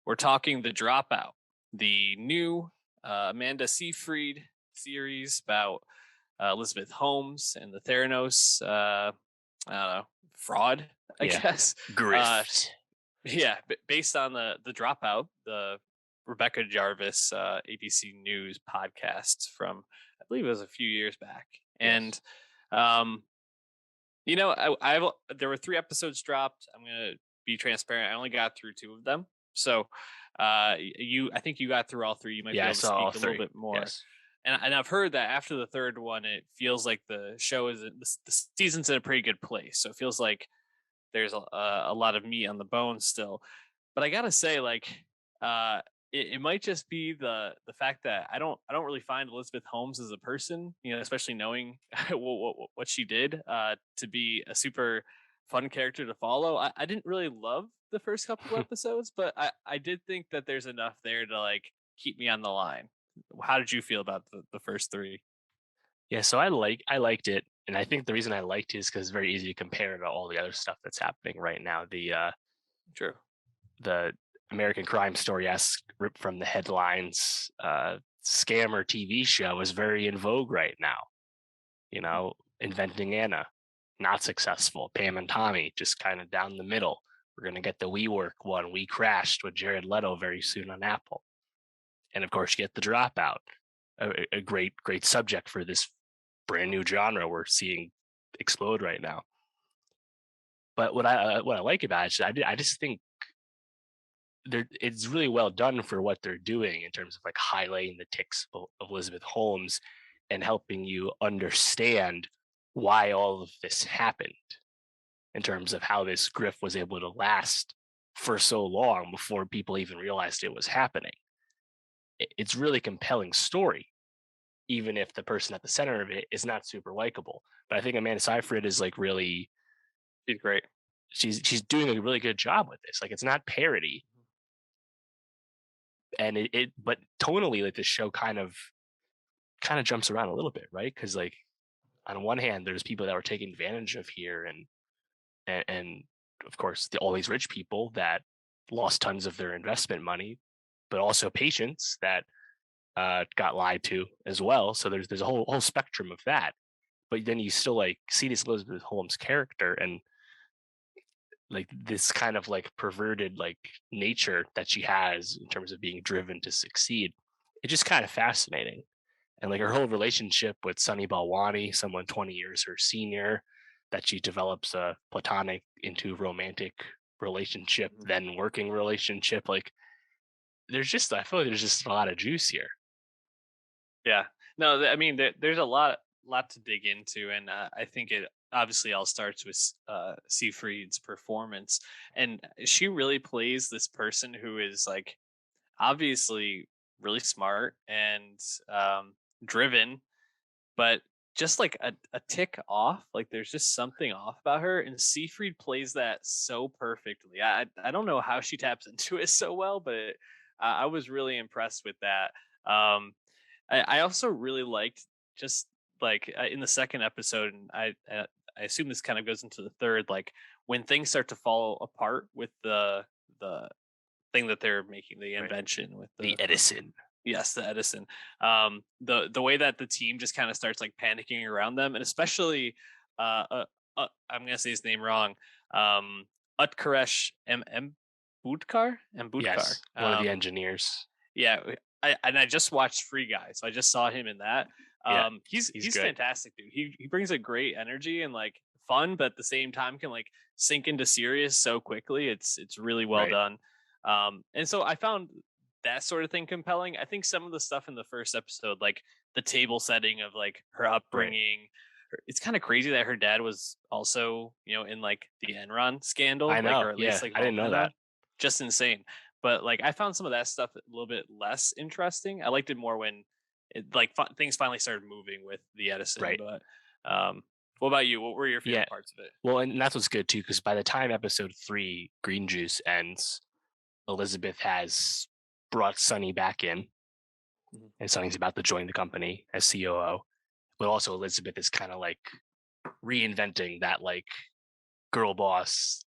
We're talking The Dropout, the new Amanda Seyfried series about Elizabeth Holmes and the Theranos, I don't know, fraud, I Yeah. guess. Uh, Grift. yeah, based on the Dropout, the Rebecca Jarvis ABC News podcast from, I believe it was a few years back. Yes. And um, I've there were 3 episodes dropped. I'm gonna be transparent. I only got through 2 of them. So, I think you got through all 3. You might be Yeah, I able to saw all speak a little three. bit more. Yes. And I've heard that after the 3rd one, it feels like the show is the season's in a pretty good place. So it feels like there's a lot of meat on the bone still. But I gotta say, like, it might just be the fact that I don't really find Elizabeth Holmes as a person, especially knowing what she did, to be a super fun character to follow. I didn't really love the first couple episodes, but I did think that there's enough there to like keep me on the line. How did you feel about the first 3? Yeah, so I liked it, and I think the reason I liked it is because it's very easy to compare to all the other stuff that's happening right now. True. The American Crime Story esque ripped from the headlines scammer TV show is very in vogue right now. Inventing Anna, not successful. Pam and Tommy, just kind of down the middle. We're gonna get the WeWork one, We Crashed with Jared Leto very soon on Apple, and of course you get the Dropout, a great subject for this brand new genre we're seeing explode right now. But what I like about it is I just think it's really well done for what they're doing in terms of like highlighting the ticks of Elizabeth Holmes and helping you understand why all of this happened in terms of how this grift was able to last for so long before people even realized it was happening. It's really compelling story, even if the person at the center of it is not super likable. But I think Amanda Seyfried is like really She's great. she's doing a really good job with this. Like it's not parody, and it but tonally like the show kind of jumps around a little bit, right? Because like on one hand, there's people that were taken advantage of here, and of course all these rich people that lost tons of their investment money, but also patients that got lied to as well. So there's a whole spectrum of that. But then you still like see this Elizabeth Holmes character and like this kind of like perverted like nature that she has in terms of being driven to succeed. It's just kind of fascinating. And like her whole relationship with Sunny Balwani, someone 20 years her senior, that she develops a platonic into romantic relationship, Mhm. then working relationship. Like I feel like there's just a lot of juice here. Yeah. No, I mean, there's a lot to dig into, and I think it obviously all starts with Seyfried's performance, and she really plays this person who is like obviously really smart and driven, but just like a tick off. Like there's just something off about her, and Seyfried plays that so perfectly. I don't know how she taps into it so well, but I was really impressed with that. Um, I also really liked just like in the second episode, and I assume this kind of goes into the third. Like when things start to fall apart with the thing that they're making, the Right. invention with The the Edison. yes, the Edison. The way that the team just kind of starts like panicking around them, and especially I'm gonna say his name wrong. Utkaresh M Budkar M Budkar. Yes. One of the engineers. Yeah, I just watched Free Guy, so I just saw him in that. Yeah. He's He's he's good. fantastic, dude. He brings a great energy and like fun, but at the same time can like sink into serious so quickly. It's really well Right. done. And so I found that sort of thing compelling. I think some of the stuff in the first episode, like the table setting of like her Right. upbringing, it's kind of crazy that her dad was also, in like the Enron scandal, I like know. or at least Yeah. like I didn't involved in know Enron. that. Just insane. But like I found some of that stuff a little bit less interesting. I liked it more when things finally started moving with the Edison. Right. But what about you? What were your Yeah. favorite parts of it? Well, and that's what's good too, because by the time episode 3, Green Juice ends, Elizabeth has brought Sunny back in, Mhm. and Sunny's about to join the company as COO. But also Elizabeth is kind of like reinventing that like girl boss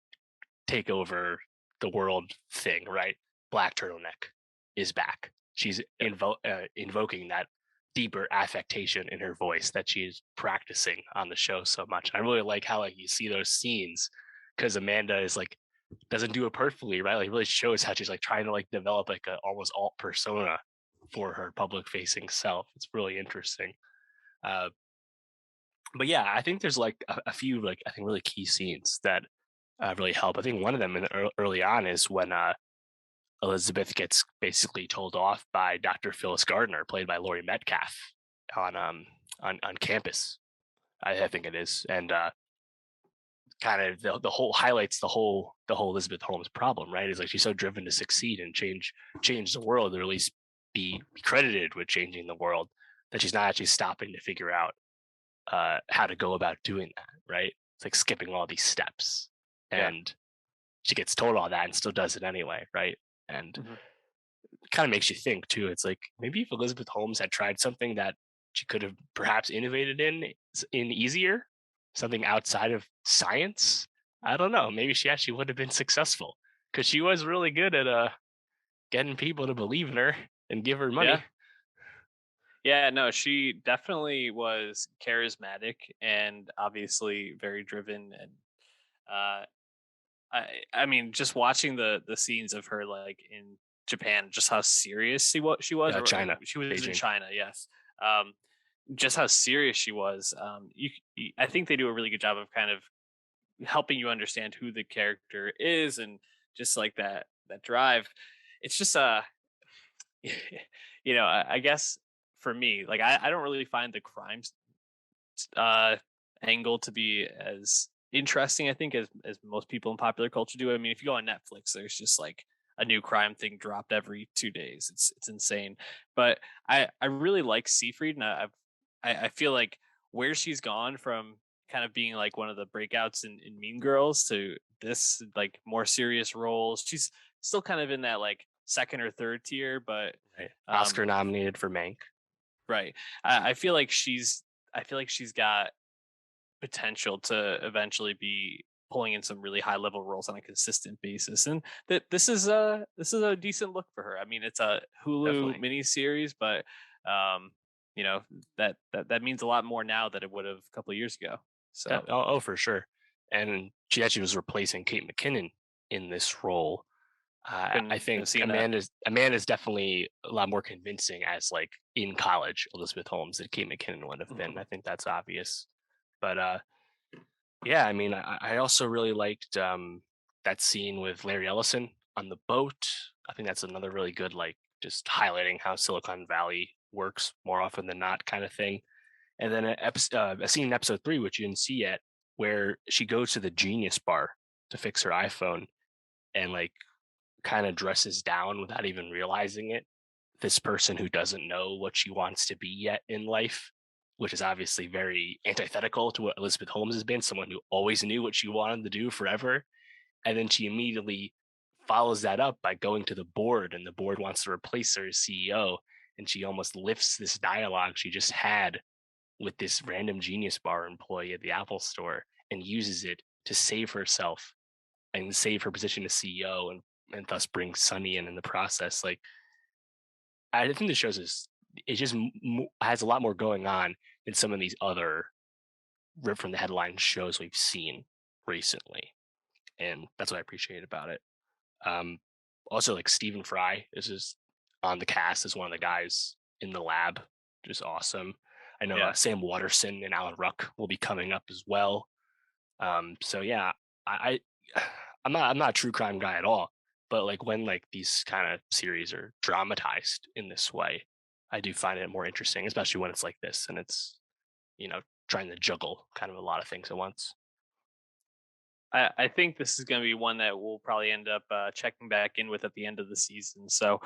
take over the world thing, right? black turtleneck is back. She's Yeah. invoking that deeper affectation in her voice that she's practicing on the show so much. I really like how like you see those scenes because Amanda is like doesn't do it perfectly, right? Like really shows how she's like trying to like develop like a almost alt persona for her public facing self. It's really interesting. Uh, but yeah, I think there's like a few like I think really key scenes that really help. I think one of them early on is when Elizabeth gets basically told off by Dr. Phyllis Gardner, played by Laurie Metcalf, on on campus. I think it is, and kind of the whole highlights the whole Elizabeth Holmes problem, right? Is like she's so driven to succeed and change the world, or at least be credited with changing the world, that she's not actually stopping to figure out how to go about doing that, right? It's like skipping all these steps, Yeah. and she gets told all that and still does it anyway, right? And Mhm. it kind of makes you think too. It's like maybe if Elizabeth Holmes had tried something that she could have perhaps innovated in easier, something outside of science. I don't know. Maybe she actually would have been successful because she was really good at getting people to believe in her and give her money. Yeah. Yeah, no, she definitely was charismatic and obviously very driven and uh I mean just watching the scenes of her like in Japan, just how serious she was Yeah, or China, she was in Beijing. China, yes. Um just how serious she was. I think they do a really good job of kind of helping you understand who the character is and just like that drive. It's just I guess for me, like I don't really find the crimes uh angle to be as interesting, I think, as most people in popular culture do. I mean, if you go on Netflix, there's just like a new crime thing dropped every 2 days. It's insane. But I really like Seafried, and I feel like where she's gone from kind of being like one of the breakouts in Mean Girls to this like more serious roles. She's still kind of in that like second or third tier, but Right. um Oscar nominated for Mank. right. I feel like she's got potential to eventually be pulling in some really high level roles on a consistent basis, and that this is a decent look for her. I mean, it's a Hulu Definitely. miniseries, but um you know that means a lot more now than it would have a couple of years ago. So For sure. And she actually was replacing Kate McKinnon in this role. I couldn't think have seen that. Amanda's definitely a lot more convincing as like in college Elizabeth Holmes than Kate McKinnon would have been. I think that's obvious. But yeah, I mean, I also really liked that scene with Larry Ellison on the boat. I think that's another really good, like, just highlighting how Silicon Valley works more often than not, kind of thing. And then a scene in episode 3, which you didn't see yet, where she goes to the Genius Bar to fix her iPhone and like kind of dresses down without even realizing it. This person who doesn't know what she wants to be yet in life, which is obviously very antithetical to what Elizabeth Holmes has been, someone who always knew what she wanted to do forever. And then she immediately follows that up by going to the board, and the board wants to replace her as CEO. And she almost lifts this dialogue she just had with this random Genius Bar employee at the Apple store and uses it to save herself and save her position as CEO, and thus bring Sunny in the process. Like, I think the shows is it just has a lot more going on than some of these other rip from the headline shows we've seen recently, and that's what I appreciate about it. Um, Also, like Stephen Fry is just on the cast as one of the guys in the lab, just awesome. I know Yeah. Sam Waterston and Alan Ruck will be coming up as well. So yeah, I I'm not a true crime guy at all, but like when like these kind of series are dramatized in this way, I do find it more interesting, especially when it's like this and it's you know trying to juggle kind of a lot of things at once. I think this is going to be one that we'll probably end up checking back in with at the end of the season. So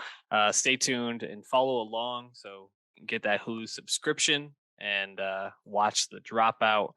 stay tuned and follow along. So get that Hulu subscription and watch the Dropout.